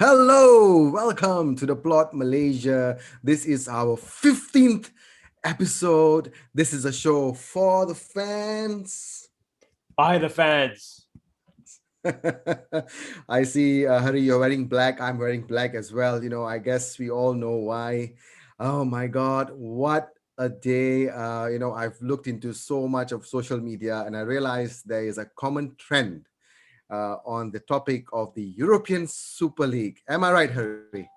Hello, welcome to the Plot Malaysia. This is our 15th episode. This is a show for the fans. By the fans. I see, Hari, you're wearing black. I'm wearing black as well. I guess we all know why. Oh my God, what a day. I've looked into so much of social media and I realized there is a common trend on the topic of the European Super League. Am I right, Hari?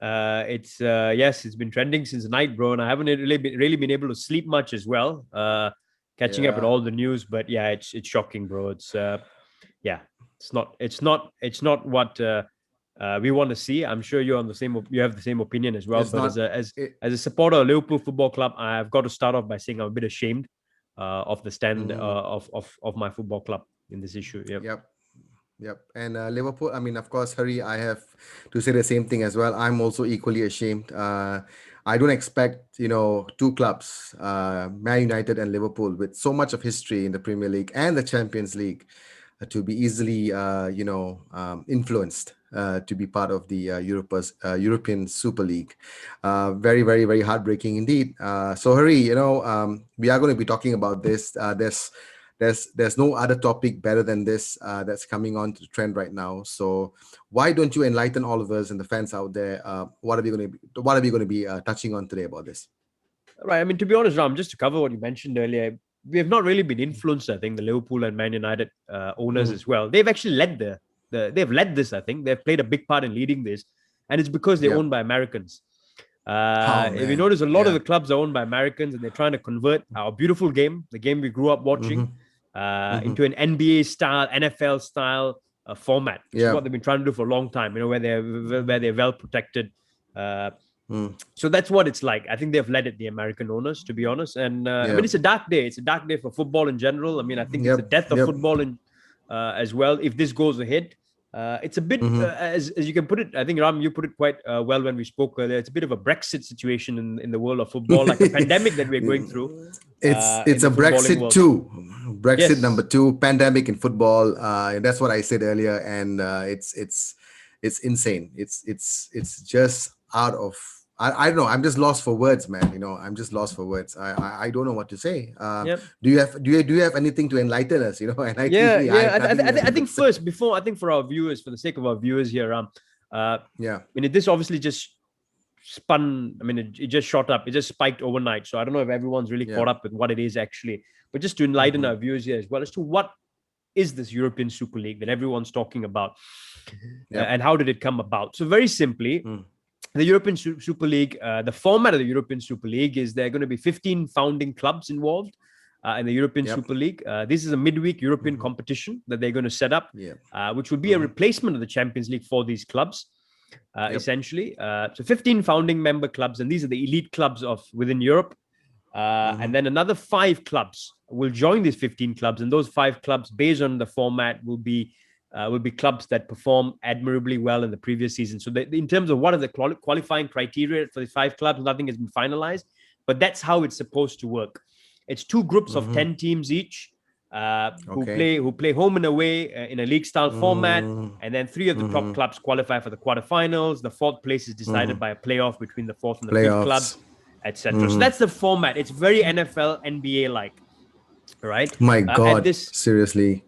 It's yes, it's been trending since the night, bro, and I haven't really been able to sleep much as well. Catching up with Yeah. all the news, but yeah, it's shocking, bro. Yeah, it's not what we want to see. I'm sure you're on the same. You have the same opinion as well. It's But as not. a as It, as a supporter of Liverpool Football Club, I've got to start off by saying I'm a bit ashamed of the stand mhm. of my football club in this issue. Yep. Yep. Yep. And Liverpool, I mean, of course, Harry, I have to say the same thing as well. I'm also equally ashamed. I don't expect, two clubs, Man United and Liverpool, with so much of history in the Premier League and the Champions League, to be easily, influenced to be part of the European Super League. Very, very, very heartbreaking indeed. So, Harry, we are going to be talking about this. There's no other topic better than this that's coming on to the trend right now. So why don't you enlighten all of us and the fans out there? What are we going to be touching on today about this? Right. I mean, to be honest, Ram, just to cover what you mentioned earlier, we have not really been influenced. I think the Liverpool and Man United owners Mhm. as well. They've actually led they've led this. I think they've played a big part in leading this, and it's because they're owned Yep. by Americans. Oh If you man. notice, a lot of the Yeah. clubs are owned by Americans, and they're trying to convert our beautiful game, the game we grew up watching, Mm-hmm. Mm-hmm. into an NBA style, NFL style format, which is Yeah. what they've been trying to do for a long time. Where they're well protected. Uh, Mm. so that's what it's like. I think they've led it, the American owners, to be honest. And I mean, Yeah. it's a dark day. It's a dark day for football in general. I mean, I think it's the Yep. death of Yep. football in as well. If this goes ahead, it's a bit Mm-hmm. as you can put it. I think Ram, you put it quite well when we spoke earlier. It's a bit of a Brexit situation in the world of football, like a pandemic that we're going through It's in a the footballing Brexit world. two, Brexit number Yes. two, pandemic in football. That's what I said earlier, and it's insane. It's just out of. I don't know. I'm just lost for words, man. I'm just lost for words. I don't know what to say. Yep. Do you have anything to enlighten us? Enlighten Yeah, me. I yeah. have nothing I even think to say. first, before I think for our viewers, for the sake of our viewers here, I Yeah. mean, this obviously just spun. I mean, it just shot up. It just spiked overnight. So I don't know if everyone's really Yeah. caught up with what it is actually. But just to enlighten Mm-hmm. our viewers here as well as to what is this European Super League that everyone's talking about, Yep. and how did it come about? So very simply, Mm. the European Super League, the format of the European Super League is there are going to be 15 founding clubs involved in the European Yep. Super League. This is a midweek European Mm-hmm. competition that they're going to set up, Yeah. which would be a Mm-hmm. replacement of the Champions League for these clubs, Yep. essentially. So 15 founding member clubs, and these are the elite clubs of within Europe. Mm-hmm. And then another 5 clubs will join these 15 clubs, and those 5 clubs, based on the format, will be clubs that perform admirably well in the previous season. So in terms of what are the qualifying criteria for the 5 clubs, nothing has been finalized, but that's how it's supposed to work. It's 2 groups of Mm-hmm. 10 teams each, who Okay. play home and away in a league style format, Mm-hmm. and then 3 of the top Mm-hmm. clubs qualify for the quarterfinals. The fourth place is Mm-hmm. decided by a playoff between the fourth and the fifth clubs, Playoffs. etc. So Mm-hmm. that's the format. It's very NFL, NBA like, right? My And God, this, seriously.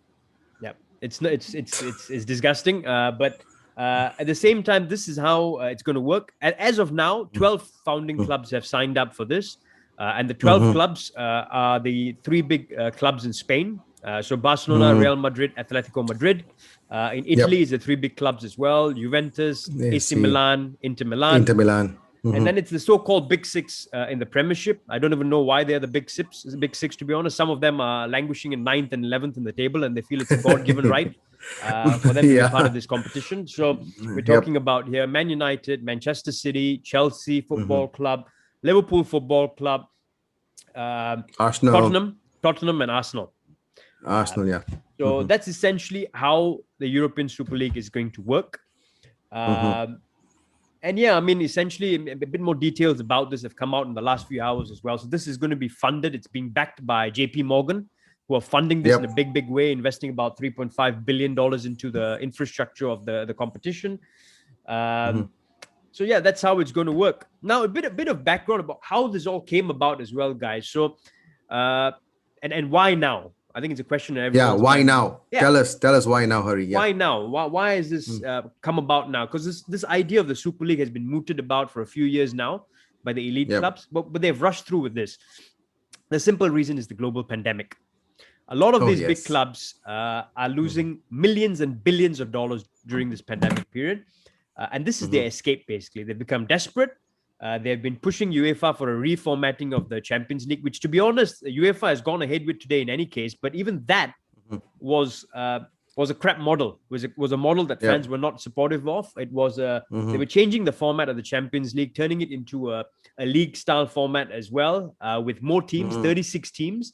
yeah, it's not, it's disgusting. But at the same time, this is how it's going to work. As of now, 12 founding clubs have signed up for this, and the 12 Mm-hmm. clubs are the 3 big clubs in Spain. So Barcelona, Mm-hmm. Real Madrid, Atletico Madrid. In Italy Yep. is the 3 big clubs as well: Juventus, Yeah, AC see. Milan, Inter Milan. Inter Milan. And Mm-hmm. then it's the so-called Big Six in the Premiership. I don't even know why they're the Big Six, to be honest. Some of them are languishing in 9th and 11th in the table, and they feel it's a God-given right for them to be part of Yeah. this competition. So we're Yep. talking about here Man United, Manchester City, Chelsea Mm-hmm. Football Club, Liverpool Football Club, um, Arsenal. Tottenham, and Arsenal. Uh, Arsenal, yeah. so Mm-hmm. that's essentially how the European Super League is going to work. Mm-hmm. Um, and yeah, I mean, essentially, a bit more details about this have come out in the last few hours as well. So this is going to be funded. It's being backed by JP Morgan, who are funding this in a Yep. big way, investing about $3.5 billion into the infrastructure of the competition. Um, so yeah, that's how it's going to work. Now, a bit of background about how this all came about as well, guys. So, uh, and why now? I think it's a question in Yeah, everyone's why mind. now? Yeah, Tell us why now, Hari. Yeah. why now? Why is this Mm. come about now? Because this idea of the Super League has been mooted about for a few years now by the elite Yep. clubs, but they've rushed through with this. The simple reason is the global pandemic. A lot of Oh these big yes. clubs are losing millions and billions of dollars during this pandemic period. And this is their Mm-hmm. escape, basically. They've become desperate. They've been pushing UEFA for a reformatting of the Champions League, which, to be honest, UEFA has gone ahead with today in any case. But even that Mm-hmm. was was a crap model. Was a model that fans Yep. were not supportive of. It was they Mm-hmm. were changing the format of the Champions League, turning it into a league style format as well, with more teams, Mm-hmm. 36 teams,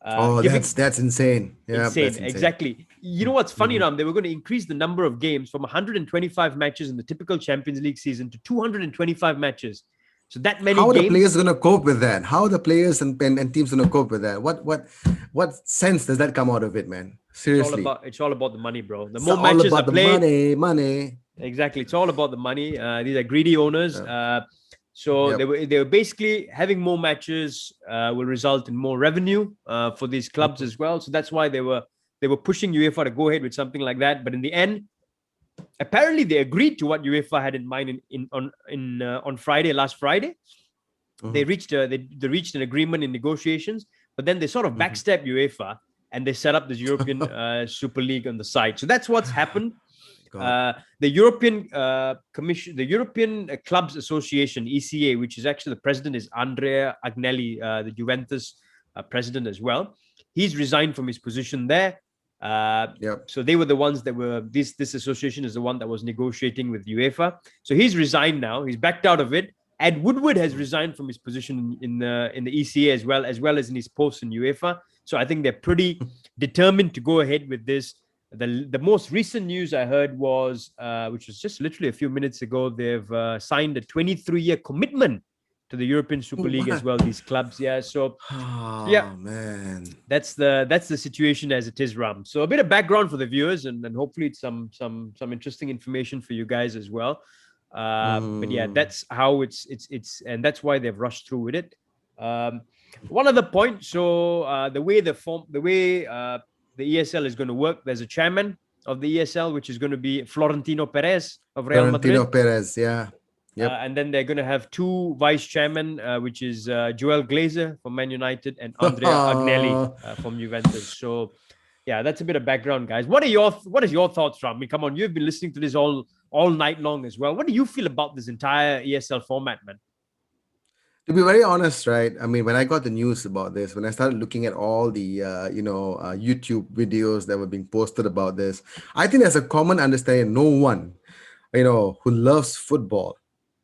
Oh, giving that's insane. Yeah, insane. that's insane. Exactly. You know what's funny, Mm-hmm. Ram? They were going to increase the number of games from 125 matches in the typical Champions League season to 225 matches. So that many How are the games. players going to cope with that? How are the players and teams going to cope with that? What sense does that come out of it, man? Seriously, It's all about the money, bro. The it's more all matches are about the played, money, money. exactly. It's all about the money. These are greedy owners. Yeah. So Yep. they were basically having more matches will result in more revenue for these clubs as well. So that's why they were pushing UEFA to go ahead with something like that. But in the end, apparently they agreed to what UEFA had in mind on Friday, last Friday. Mm-hmm. They reached an agreement in negotiations, but then they sort of Mm-hmm. backstabbed UEFA and they set up this European Super League on the side. So that's what's happened. God. The European Commission, the European Clubs Association (ECA), which is actually the president is Andrea Agnelli, the Juventus president as well. He's resigned from his position there. Yep. So they were the ones that were this association is the one that was negotiating with UEFA. So he's resigned now. He's backed out of it. Ed Woodward has resigned from his position in the ECA as well as in his post in UEFA. So I think they're pretty determined to go ahead with this. The most recent news I heard was, which was just literally a few minutes ago, they've signed a 23-year commitment to the European Super League as What? well. These clubs, yeah. So yeah, Oh man. that's the situation as it is, Ram. So a bit of background for the viewers, and hopefully it's some interesting information for you guys as well. But yeah, Mm. that's how it's and that's why they've rushed through with it. Um, One other point. So the way the ESL is going to work, there's a chairman of the ESL, which is going to be Florentino Perez of Real Florentino Madrid. Perez. Yeah. Yep. And then they're going to have two vice chairmen, which is Joel Glazer from Man United and Andrea Agnelli from Juventus. So, yeah, that's a bit of background, guys. What is your thoughts, Ram? I mean, come on, you've been listening to this all night long as well. What do you feel about this entire ESL format, man? To be very honest, right? I mean, when I got the news about this, when I started looking at all the YouTube videos that were being posted about this, I think there's a common understanding. No one, who loves football,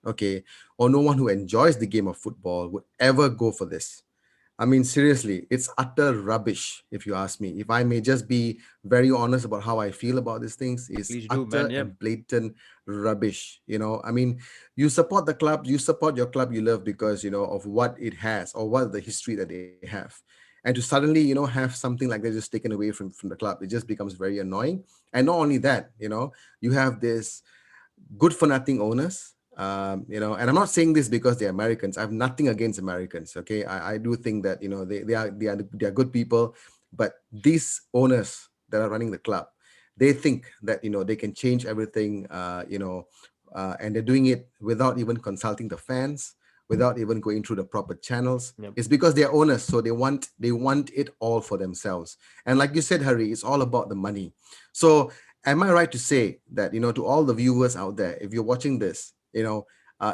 okay, or no one who enjoys the game of football would ever go for this. I mean, seriously, it's utter rubbish, if you ask me. If I may just be very honest about how I feel about these things, is Please do, man. utter Yeah. and blatant rubbish. I mean, you support the club, you support your club you love because, of what it has or what the history that they have. And to suddenly, have something like that just taken away from the club, it just becomes very annoying. And not only that, you have this good for nothing owners. And I'm not saying this because they're Americans. I have nothing against Americans. Okay, I do think that they are good people, but these owners that are running the club, they think that they can change everything. And they're doing it without even consulting the fans, without even going through the proper channels. Yep. It's because they're owners, so they want it all for themselves. And like you said, Harry, it's all about the money. So am I right to say that, to all the viewers out there, if you're watching this,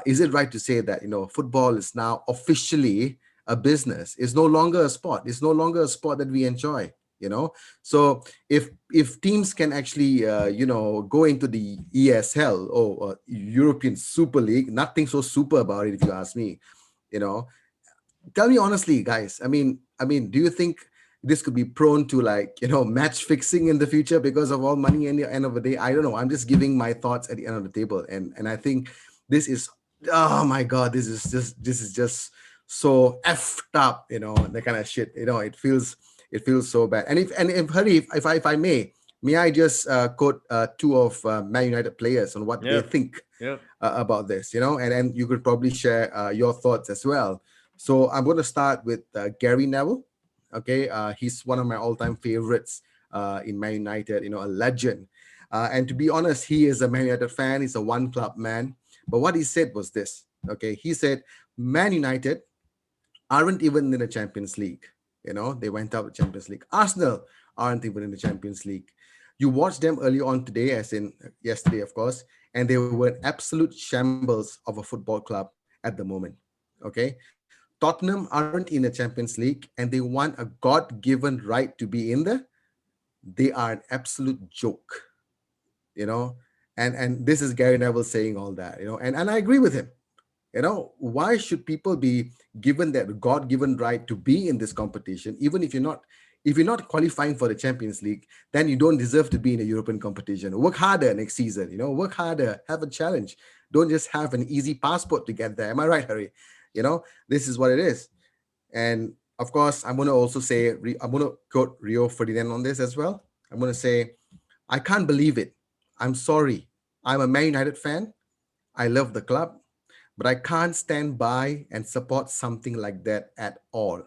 is it right to say that, football is now officially a business? It's no longer a sport. It's no longer a sport that we enjoy, So if teams can actually, go into the ESL or European Super League, nothing so super about it, if you ask me, you know, tell me honestly, guys. I mean, do you think this could be prone to, like, match fixing in the future because of all money? In the end of the day, I don't know. I'm just giving my thoughts at the end of the table, and I think this is, oh my god, this is just so effed up, that kind of shit. It feels so bad. And if Hari, if I may, may I just quote two of Man United players on what they Yeah, think yeah. about this, and you could probably share your thoughts as well. So I'm going to start with Gary Neville. Okay, he's one of my all-time favorites in Man United. A legend. And to be honest, he is a Man United fan. He's a one-club man. But what he said was this. Okay, he said Man United aren't even in the Champions League. They went out of the Champions League. Arsenal aren't even in the Champions League. You watched them early on today, as in yesterday, of course, and they were an absolute shambles of a football club at the moment. Okay. Tottenham aren't in the Champions League and they want a God given right to be in there. They are an absolute joke, you know. And this is Gary Neville saying all that, and I agree with him. Why should people be given that God-given right to be in this competition, even if you're not qualifying for the Champions League, then you don't deserve to be in a European competition. Work harder next season, work harder, have a challenge. Don't just have an easy passport to get there. Am I right, Harry? This is what it is. And of course, I'm going to also say, I'm going to quote Rio Ferdinand on this as well. I'm going to say, I can't believe it. I'm sorry. I'm a Man United fan. I love the club, but I can't stand by and support something like that at all.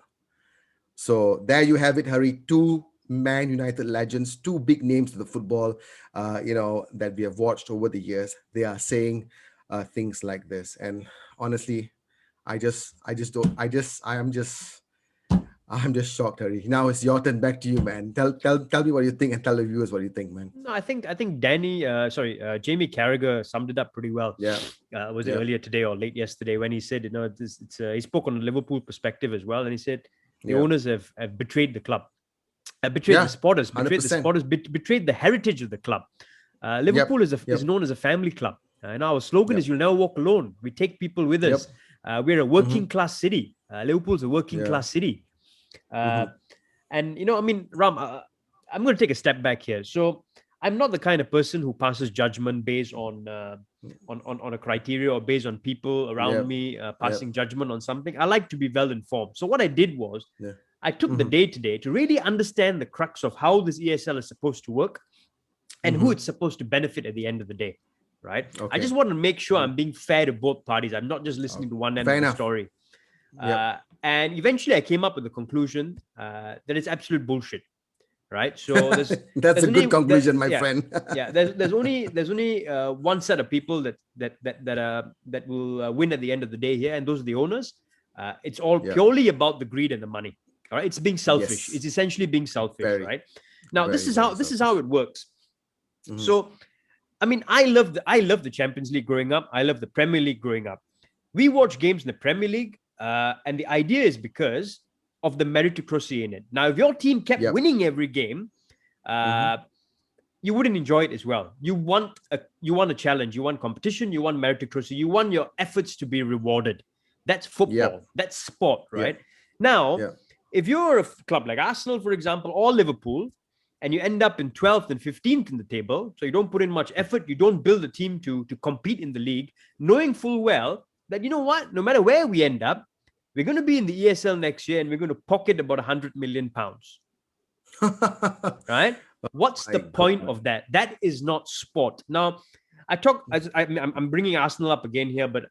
So there you have it, Harry. Two Man United legends, two big names to the football, that we have watched over the years. They are saying things like this, and honestly, I'm just shocked, Harry. Now it's your turn. Back to you, man. Tell me what you think, and tell the viewers what you think, man. No, I think Jamie Carragher summed it up pretty well. Yeah, Was it yeah, earlier today or late yesterday when he said, he spoke on a Liverpool perspective as well, and he said the yeah, owners have betrayed the club, betrayed the yeah. supporters, 100%. betrayed the heritage of the club. Yep, Liverpool is yep, known as a family club, and our slogan is yep, "You'll never walk alone." We take people with yep. us. We're a Mm-hmm. working class city. Liverpool's a working Yeah. class city. Uh, Mm-hmm. and Ram, I'm going to take a step back here. So I'm not the kind of person who passes judgment based on a criteria or based on people around Yep, me yep. passing judgment on something. I like to be well informed. So what I did was Yeah. I took the Mm-hmm. day today to really understand the crux of how this ESL is supposed to work and who Mm-hmm. it's supposed to benefit at the end of the day. Right. I Okay. just want to make sure Mm-hmm. I'm being fair to both parties. I'm not just listening to one end Fair of the enough. story. Yep. And eventually I came up with the conclusion that it's absolute bullshit, right? So That's there's a good only that conclusion, my yeah friend. yeah there's only one set of people that will win at the end of the day here, and those are the owners. It's all Yeah. purely about the greed and the money. All right, it's being selfish. Yes. It's essentially being selfish, Very, right? Now very, very this is how selfish. it works. Mm-hmm. So I love the Champions League growing up. I love the Premier League growing up. We watch games in the Premier League, and the idea is because of the meritocracy in it. Now, if your team kept Yep. winning every game, Mm-hmm. uh, you wouldn't enjoy it as well. You want a challenge, you want competition, you want meritocracy, you want your efforts to be rewarded. That's Yep. football, that's sport, Yep. right? Now, Yep. if you're a club like Arsenal, for example, or Liverpool, and you end up in 12th and 15th in the table, so you don't put in much effort, you don't build a team to compete in the league, knowing full well that, you know what, no matter where we end up, we're going to be in the ESL next year and we're going to pocket about 100 million pounds, right? What's My the point God. of that? That is not sport. Now, I'm bringing Arsenal up again here, but I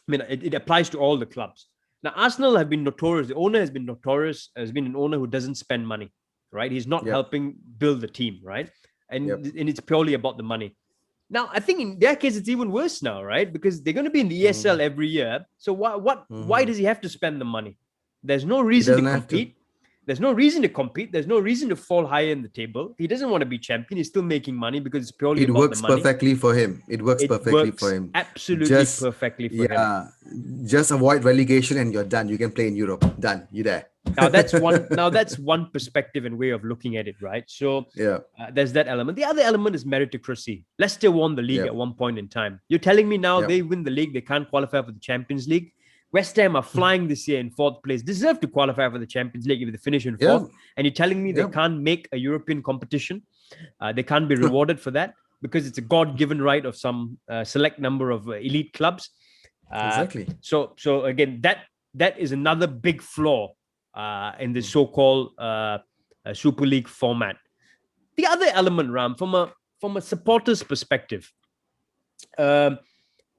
mean, it applies to all the clubs. Now, Arsenal have been notorious. The owner has been notorious, has been an owner who doesn't spend money, right? He's not Yep. helping build the team, right? Yep. And it's purely about the money. Now, I think in their case, it's even worse now, right? Because they're going to be in the Mm-hmm. ESL every year. So why Mm-hmm. does he have to spend the money? There's no He reason to doesn't have to. compete. There's no reason to compete. There's no reason to fall higher in the table. He doesn't want to be champion. He's still making money because it's purely It about the works money. perfectly for him. It works It perfectly for works him. absolutely Just, perfectly for him. yeah, just avoid relegation and you're done. You can play in Europe. Done. You there. Now that's one perspective and way of looking at it, right? So Yeah. there's that element. The other element is meritocracy. Leicester won the league Yep. at one point in time. You're telling me now Yep. they win the league, they can't qualify for the Champions League? West Ham are flying this year in fourth place, deserve to qualify for the Champions League if they finish in Yep. fourth. And you're telling me they Yep. can't make a European competition? They can't be rewarded for that because it's a God-given right of some select number of elite clubs. Exactly. So again, that is another big flaw in the so-called Super League format. The other element, Ram, from a supporter's perspective, um,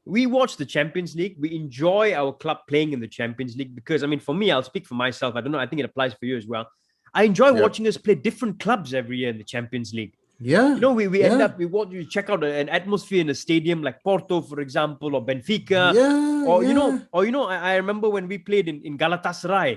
we watch the Champions League. We enjoy our club playing in the Champions League because, I mean, for me, I'll speak for myself. I don't know. I think it applies for you as well. I enjoy Yep. watching us play different clubs every year in the Champions League. Yeah. We end Yeah. up, we check out an atmosphere in a stadium like Porto, for example, or Benfica, Yeah. Yeah. I remember when we played in Galatasaray,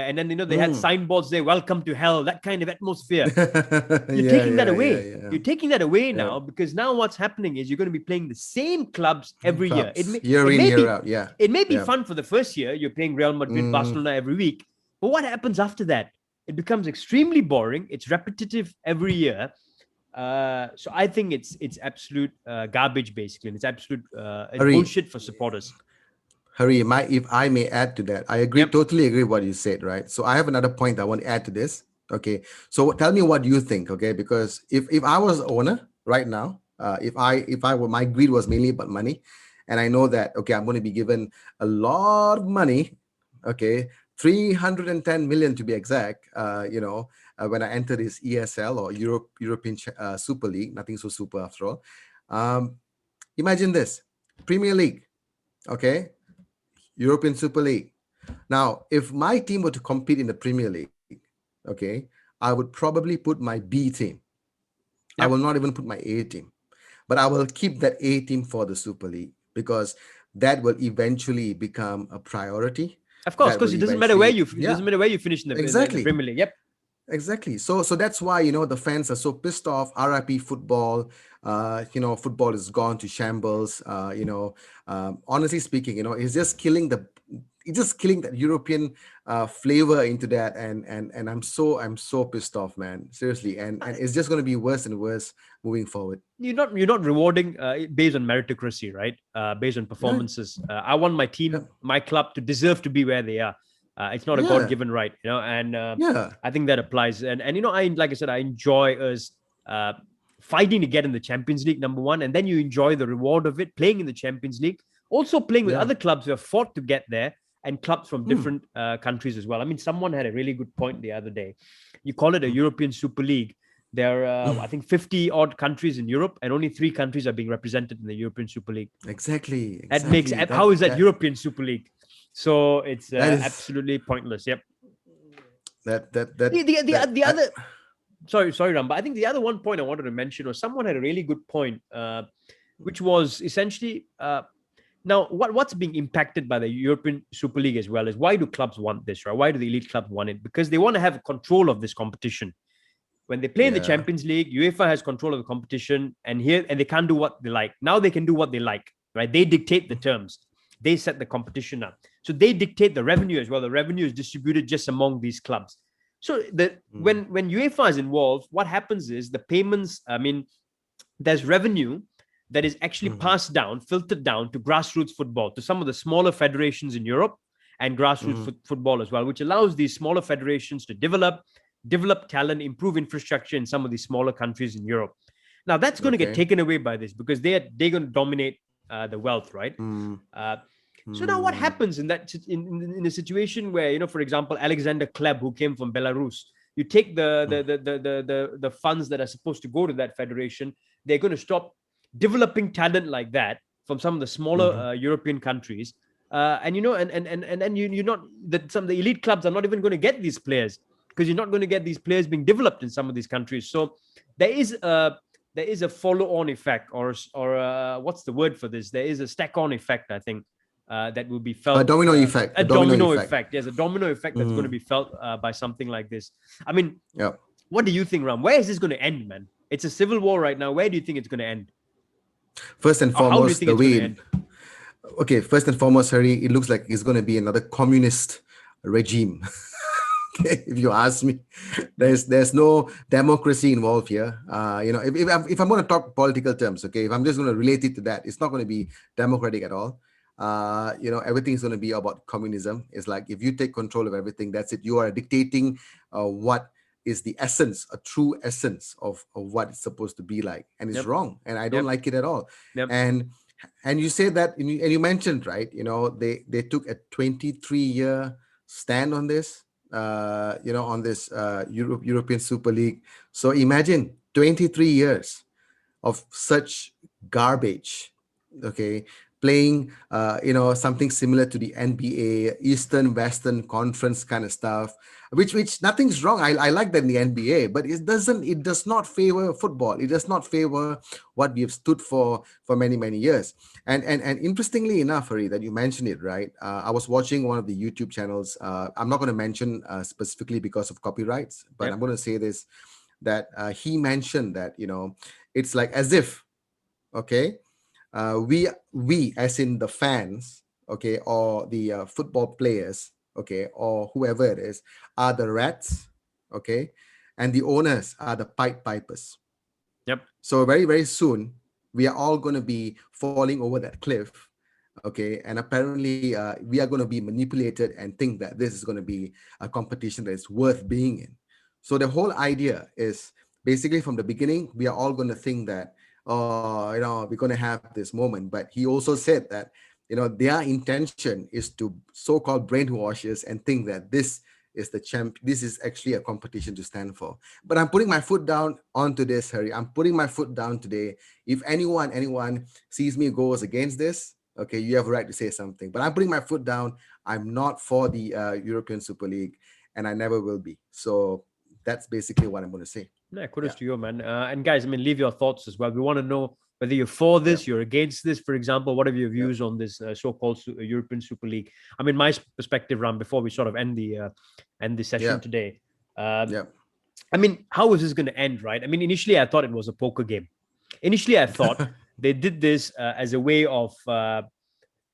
and then they had Mm. signboards there, "Welcome to hell," that kind of atmosphere. You're Yeah. taking that Yeah. Yeah. away. Yeah. You're taking that away Yeah. now because now what's happening is you're going to be playing the same clubs every year. Clubs year in year out. Yeah. It may be Yeah. fun for the first year. You're playing Real Madrid, Mm. Barcelona every week, but what happens after that? It becomes extremely boring. It's repetitive every year. So I think it's absolute garbage basically, and it's absolute it's Hurry. bullshit for supporters. Hurry, if I may add to that, I agree, Yep. totally agree what you said, right? So I have another point I want to add to this. Okay, so tell me what you think, okay? Because if I was owner right now, if I were my greed was mainly about money, and I know that okay, I'm going to be given a lot of money, okay, 310 million to be exact, when I enter this ESL or European Super League, nothing so super after all. Um, Imagine this, Premier League, okay, European Super League. Now, if my team were to compete in the Premier League, okay, I would probably put my B team. I will Yep. not even put my A team, but I will keep that A team for the Super League because that will eventually become a priority. Of course, That because will it doesn't matter where eventually, you it doesn't yeah, matter where you finish in the exactly. Premier League. Yep. Exactly. So that's why the fans are so pissed off. RIP football. Football is gone to shambles. Honestly speaking, it's just killing that European flavor into that, and I'm so pissed off, man. Seriously, and it's just going to be worse and worse moving forward. You're not rewarding based on meritocracy, right? Based on Yeah. performances. I want my Yeah. team, my club, to deserve to be where they are. It's not a God Yeah. given right, and Yeah. I think that applies. And I like I said, I enjoy us uh, fighting to get in the Champions League, number one, and then you enjoy the reward of it, playing in the Champions League, also playing with Yeah. other clubs who have fought to get there, and clubs from Hmm. different countries as well. I mean, someone had a really good point the other day. You call it a Hmm. European Super League. There are, I think, 50 odd countries in Europe, and only three countries are being represented in the European Super League. Exactly. That makes Exactly. how is that That European Super League? So it's that is absolutely pointless. Yep. that that The that the the, that the I, other sorry, Ram, but I think the other one point I wanted to mention was someone had a really good point, which was essentially now what's being impacted by the European Super League as well is why do clubs want this, right? Why do the elite clubs want it? Because they want to have control of this competition. When they play in the yeah. Champions League, UEFA has control of the competition, and they can't do what they like. Now they can do what they like, right? They dictate the terms. They set the competition up. So they dictate the revenue as well. The revenue is distributed just among these clubs. So Mm. when UEFA is involved, what happens is the payments. I mean, there's revenue that is actually Mhm. passed down, filtered down to grassroots football, to some of the smaller federations in Europe and grassroots Mhm. football as well, which allows these smaller federations to develop talent, improve infrastructure in some of these smaller countries in Europe. Now that's going to get Okay. taken away by this because they're going to dominate the wealth, right? Mm. Uh, so now what Mm. happens in a situation where for example, Alexander Kleb, who came from Belarus, you take Mm. the funds that are supposed to go to that federation, they're going to stop developing talent like that from some of the smaller Mhm. European countries. And then you're not that some of the elite clubs are not even going to get these players because you're not going to get these players being developed in some of these countries. So there is a there is a follow-on effect, or what's the word for this? There is a stack-on effect, I think, that will be A felt. domino effect. A A domino domino effect. effect. There's a domino effect that's going to Mm. be felt by something like this. I mean, Yeah. what do you think, Ram? Where is this going to end, man? It's a civil war right now. Where do you think it's going to end? First and Or how do you foremost, think the it's going way. to end? Okay. First and foremost, Harry, it looks like it's going to be another communist regime. Okay, if you ask me, there's no democracy involved here. If I'm going to talk political terms, okay, if I'm just going to relate it to that, it's not going to be democratic at all. Everything is going to be about communism. It's like if you take control of everything, that's it. You are dictating what is the essence, a true essence of what it's supposed to be like, and it's Yep. wrong, and I don't Yep. like it at all. Yep. And you say that, and you mentioned, right, they took a 23-year stand on this, on this European Super League. So imagine. 23 years of such garbage, okay, playing something similar to the NBA Eastern Western Conference kind of stuff, which nothing's wrong. I like that in the NBA, but it does not favor football. It does not favor what we have stood for many many years. And interestingly enough, Hari, that you mentioned it, right? I was watching one of the YouTube channels. I'm not going to mention specifically because of copyrights, but I'm Yep. going to say this, that he mentioned that, it's like as if, okay, we as in the fans, okay, or the football players, okay, or whoever it is, are the rats, okay, and the owners are the pied pipers. Yep. So very very soon we are all going to be falling over that cliff, okay, and apparently we are going to be manipulated and think that this is going to be a competition that is worth being in. So the whole idea is basically from the beginning we are all going to think that, oh, we're going to have this moment. But he also said that, their intention is to so-called brainwash us and think that this is actually a competition to stand for. But I'm putting my foot down onto this, Harry. I'm putting my foot down today. If anyone sees me goes against this, okay, you have a right to say something. But I'm putting my foot down. I'm not for the European Super League, and I never will be. So that's basically what I'm going to say. Yeah, kudos Yeah, to you, man. And guys, I mean, leave your thoughts as well. We want to know whether you're for yeah, this, you're against this. For example, what are your yeah, views on this so-called European Super League? I mean, my perspective, Ram, before we sort of end the session yeah, today. Um, yeah. I mean, how is this going to end, right? I mean, initially I thought it was a poker game. Initially, I thought they did this as a way of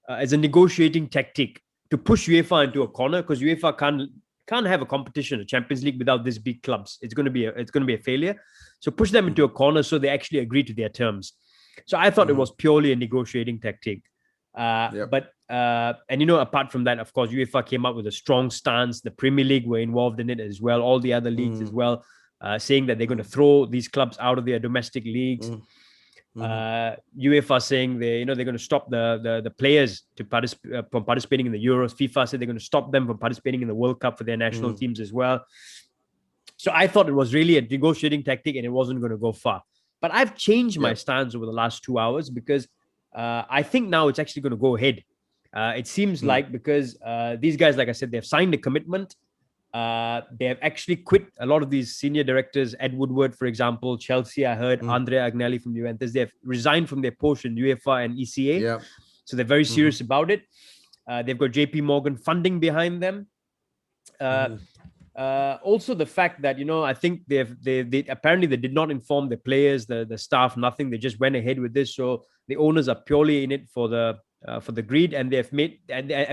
as a negotiating tactic to push UEFA into a corner, because UEFA can't have a competition, a Champions League, without these big clubs. It's going to be a failure. So push them into a corner so they actually agree to their terms. So I thought it Mhm. was purely a negotiating tactic. Yep. But and apart from that, of course, UEFA came up with a strong stance. The Premier League were involved in it as well, all the other leagues as Mm, well, saying that they're going to mm, throw these clubs out of their domestic leagues. mm, mhm, UEFA saying they're going to stop the players from participating in the Euros. FIFA said they're going to stop them from participating in the World Cup for their national mm. teams as well. So I thought it was really a negotiating tactic and it wasn't going to go far. But I've changed my Yep. stance over the last 2 hours because I think now it's actually going to go ahead. It seems Mm, like because these guys, like I said, they've signed a commitment. They have actually quit a lot of these senior directors. Ed Woodward, for example, Chelsea. I heard mm. Andrea Agnelli from Juventus. They have resigned from their post in UEFA and ECA, Yep. so they're very Mhm, serious about it. They've got JP Morgan funding behind them. Uh, mhm, Also the fact that I think they apparently they did not inform the players, the staff, nothing. They just went ahead with this. So the owners are purely in it for the greed, and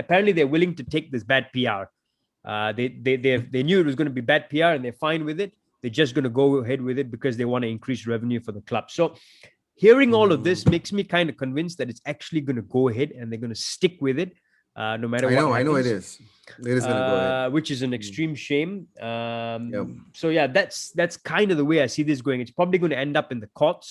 apparently they're willing to take this bad PR. They knew it was going to be bad PR, and they're fine with it. They're just going to go ahead with it because they want to increase revenue for the club. So hearing all of mm. this makes me kind of convinced that it's actually going to go ahead and they're going to stick with it, no matter what I know it happens, is. It is gonna go ahead. which is an Mm. extreme shame. Yep. So yeah, that's kind of the way I see this going. It's probably going to end up in the courts.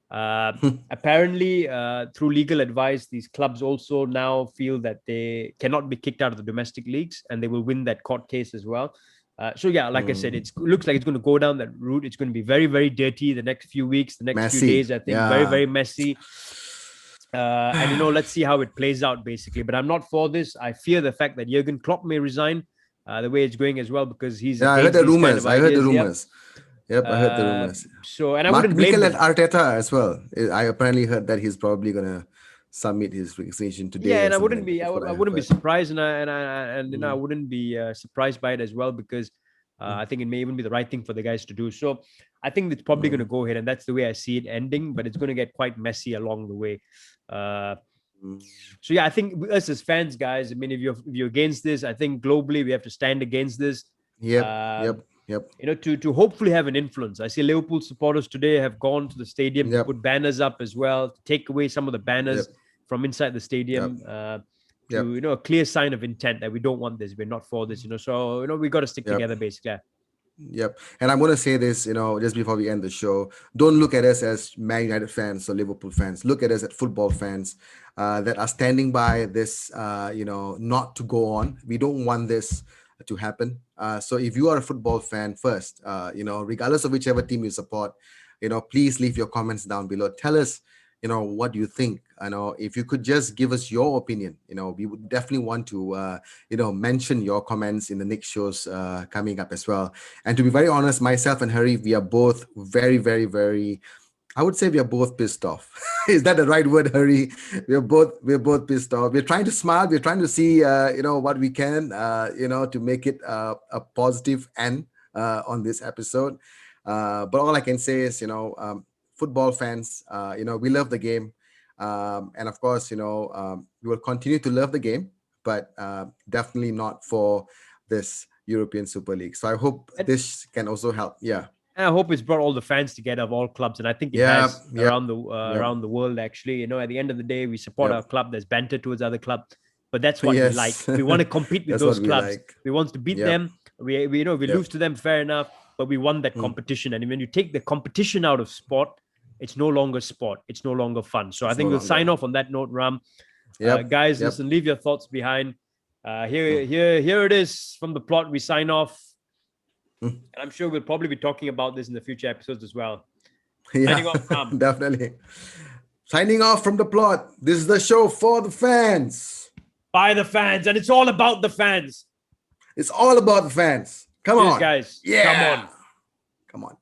Uh, Apparently, through legal advice, these clubs also now feel that they cannot be kicked out of the domestic leagues, and they will win that court case as well. So yeah, like I said, Mm. it looks like it's going to go down that route. It's going to be very, very dirty the next few weeks, the next few Messy. days. I think very, Yeah. very messy. And let's see how it plays out, basically. But I'm not for this. I fear the fact that Jurgen Klopp may resign the way it's going as well, because he's Yeah, I heard against the these kind rumors. of I heard the ideas. Yep. rumors. Yep, I heard the rumors. So, and I Mark wouldn't blame Mikel at him. Arteta as well. I apparently heard that he's probably gonna submit his resignation Yeah, today or and I something wouldn't like that. be. That's what I I have wouldn't be heard. surprised, I Mm, wouldn't be surprised by it as well, because mm, I think it may even be the right thing for the guys to do. So, I think it's probably going to mm, go ahead, and that's the way I see it ending. But it's going to get quite messy along the way. Uh, mm. So yeah, I think us as fans, guys. I mean, if you're against this, I think globally we have to stand against this. Yep. Uh, Yep. Yep. to hopefully have an influence. I see Liverpool supporters today have gone to the stadium to Yep. put banners up as well, to take away some of the Yep. banners from inside the Yep. stadium. Yep. To a clear sign of intent that we don't want this, we're not for this. So we got to stick Yep. together, basically. Yep. And I'm going to say this, just before we end the show. Don't look at us as Man United fans or Liverpool fans. Look at us as football fans that are standing by this, not to go on. We don't want this to happen. So if you are a football fan first, regardless of whichever team you support, please leave your comments down below. Tell us, what you think. If you could just give us your opinion, we would definitely want to, mention your comments in the next shows coming up as well. And to be very honest, myself and Hari, we are both very, very, very, I would say we are both pissed off. Is that the right word, Hari? We're both pissed off. We're trying to smile. We're trying to see, what we can, to make it a positive end on this episode. But all I can say is, football fans, we love the game, and of course, we will continue to love the game, but definitely not for this European Super League. So I hope And this can also help. Yeah. And I hope it's brought all the fans together of all clubs, and I think it Yep. has Yep. Yep. around the world. Actually, at the end of the day, we support our Yep. club. There's banter towards other clubs, but that's what we like. Yes. We want to compete with That's what those we clubs. like. We want to beat Yep. them. We lose Yep. to them, fair enough, but we want that Mm. competition. And when you take the competition out of sport, it's no longer sport. It's no longer fun. So I It's no think we'll sign longer. off on that note, Ram. Yep. Guys, Yep. listen, leave your thoughts behind. Mm. Here it is from the plot. We sign off. Mm. And I'm sure we'll probably be talking about this in the future episodes as well. Yeah, Signing off, Ram. definitely. Signing off from the plot. This is the show for the fans. By the fans, and it's all about the fans. It's all about the fans. Come Cheers, on. guys. Yeah. Come on. Come on.